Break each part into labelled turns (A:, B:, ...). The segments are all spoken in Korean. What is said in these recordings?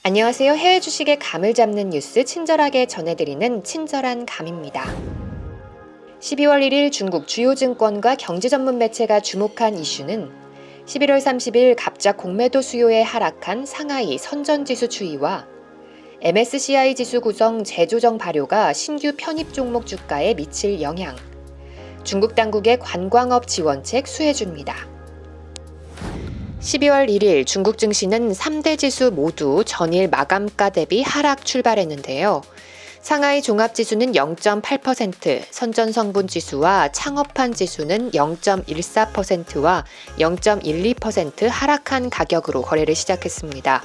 A: 안녕하세요. 해외 주식의 감을 잡는 뉴스 친절하게 전해드리는 친절한 감입니다. 12월 1일 중국 주요 증권과 경제 전문 매체가 주목한 이슈는 11월 30일 갑작 공매도 수요에 하락한 상하이 선전지수 추이와 MSCI 지수 구성 재조정 발효가 신규 편입 종목 주가에 미칠 영향, 중국 당국의 관광업 지원책 수혜주입니다. 12월 1일 중국 증시는 3대 지수 모두 전일 마감가 대비 하락 출발했는데요. 상하이 종합지수는 0.8%, 선전성분지수와 창업한 지수는 0.14%와 0.12% 하락한 가격으로 거래를 시작했습니다.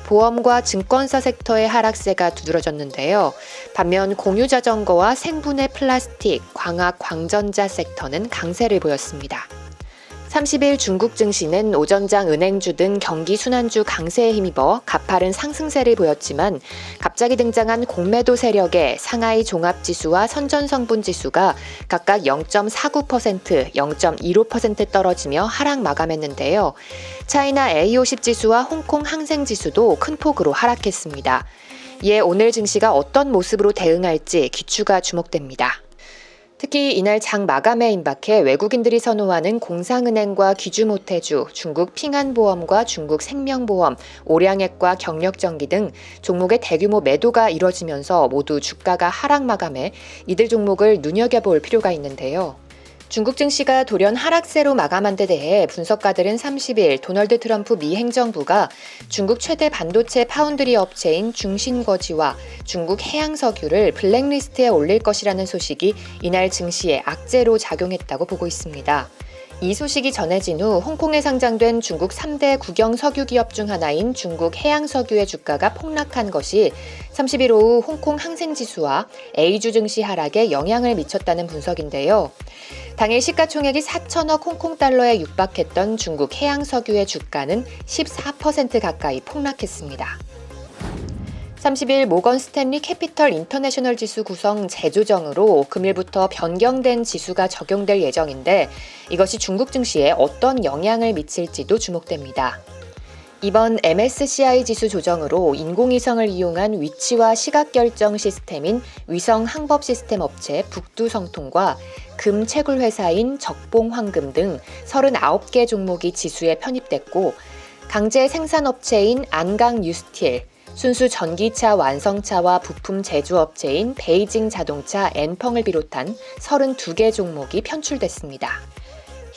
A: 보험과 증권사 섹터의 하락세가 두드러졌는데요. 반면 공유자전거와 생분해 플라스틱, 광학, 광전자 섹터는 강세를 보였습니다. 30일 중국 증시는 오전장 은행주 등 경기 순환주 강세에 힘입어 가파른 상승세를 보였지만 갑자기 등장한 공매도 세력의 상하이 종합지수와 선전성분지수가 각각 0.49%, 0.25% 떨어지며 하락 마감했는데요. 차이나 A50 지수와 홍콩 항생지수도 큰 폭으로 하락했습니다. 이에 오늘 증시가 어떤 모습으로 대응할지 기추가 주목됩니다. 특히 이날 장 마감에 임박해 외국인들이 선호하는 공상은행과 귀주모태주, 중국 핑안보험과 중국 생명보험, 오량액과 경력전기 등 종목의 대규모 매도가 이뤄지면서 모두 주가가 하락 마감해 이들 종목을 눈여겨볼 필요가 있는데요. 중국 증시가 돌연 하락세로 마감한 데 대해 분석가들은 30일 도널드 트럼프 미 행정부가 중국 최대 반도체 파운드리 업체인 중신거지와 중국 해양석유를 블랙리스트에 올릴 것이라는 소식이 이날 증시에 악재로 작용했다고 보고 있습니다. 이 소식이 전해진 후 홍콩에 상장된 중국 3대 국영 석유 기업 중 하나인 중국 해양석유의 주가가 폭락한 것이 30일 오후 홍콩 항생지수와 A주 증시 하락에 영향을 미쳤다는 분석인데요. 당일 시가총액이 4천억 홍콩달러에 육박했던 중국 해양석유의 주가는 14% 가까이 폭락했습니다. 30일 모건 스탠리 캐피털 인터내셔널 지수 구성 재조정으로 금일부터 변경된 지수가 적용될 예정인데 이것이 중국 증시에 어떤 영향을 미칠지도 주목됩니다. 이번 MSCI 지수 조정으로 인공위성을 이용한 위치와 시각 결정 시스템인 위성 항법 시스템 업체 북두성통과 금 채굴 회사인 적봉황금 등 39개 종목이 지수에 편입됐고 강제 생산업체인 안강뉴스틸, 순수 전기차 완성차와 부품 제조업체인 베이징 자동차 엔펑을 비롯한 32개 종목이 편출됐습니다.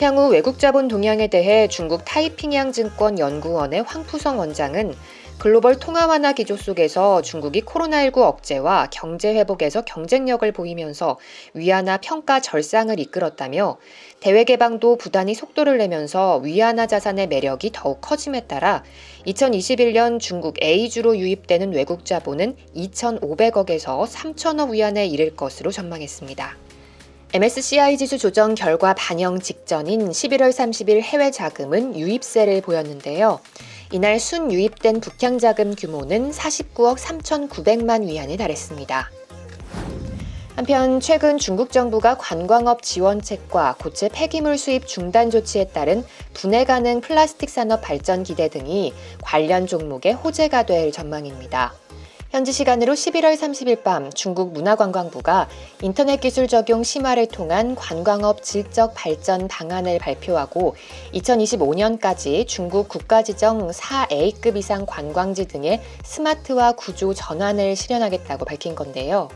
A: 향후 외국 자본 동향에 대해 중국 타이핑양 증권 연구원의 황푸성 원장은 글로벌 통화 완화 기조 속에서 중국이 코로나19 억제와 경제 회복에서 경쟁력을 보이면서 위안화 평가 절상을 이끌었다며 대외 개방도 부단히 속도를 내면서 위안화 자산의 매력이 더욱 커짐에 따라 2021년 중국 A주로 유입되는 외국 자본은 2,500억에서 3,000억 위안에 이를 것으로 전망했습니다. MSCI 지수 조정 결과 반영 직전인 11월 30일 해외 자금은 유입세를 보였는데요. 이날 순유입된 북향 자금 규모는 49억 3,900만 위안에 달했습니다. 한편 최근 중국 정부가 관광업 지원책과 고체 폐기물 수입 중단 조치에 따른 분해 가능 플라스틱 산업 발전 기대 등이 관련 종목의 호재가 될 전망입니다. 현지 시간으로 11월 30일 밤 중국 문화관광부가 인터넷 기술 적용 심화를 통한 관광업 질적 발전 방안을 발표하고 2025년까지 중국 국가지정 4A급 이상 관광지 등의 스마트화 구조 전환을 실현하겠다고 밝힌 건데요.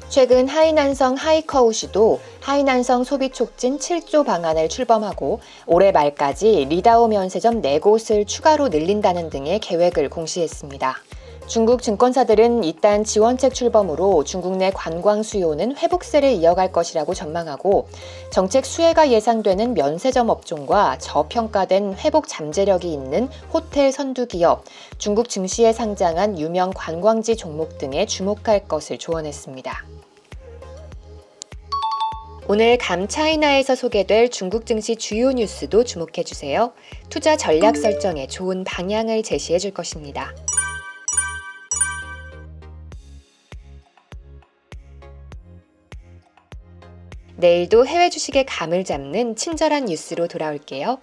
A: 최근 하이난성 하이커우시도 하이난성 소비 촉진 7조 방안을 출범하고 올해 말까지 리다오 면세점 4곳을 추가로 늘린다는 등의 계획을 공시했습니다. 중국 증권사들은 이딴 지원책 출범으로 중국 내 관광 수요는 회복세를 이어갈 것이라고 전망하고 정책 수혜가 예상되는 면세점 업종과 저평가된 회복 잠재력이 있는 호텔 선두 기업, 중국 증시에 상장한 유명 관광지 종목 등에 주목할 것을 조언했습니다. 오늘 감차이나에서 소개될 중국 증시 주요 뉴스도 주목해주세요. 투자 전략 설정에 좋은 방향을 제시해 줄 것입니다. 내일도 해외 주식의 감을 잡는 친절한 뉴스로 돌아올게요.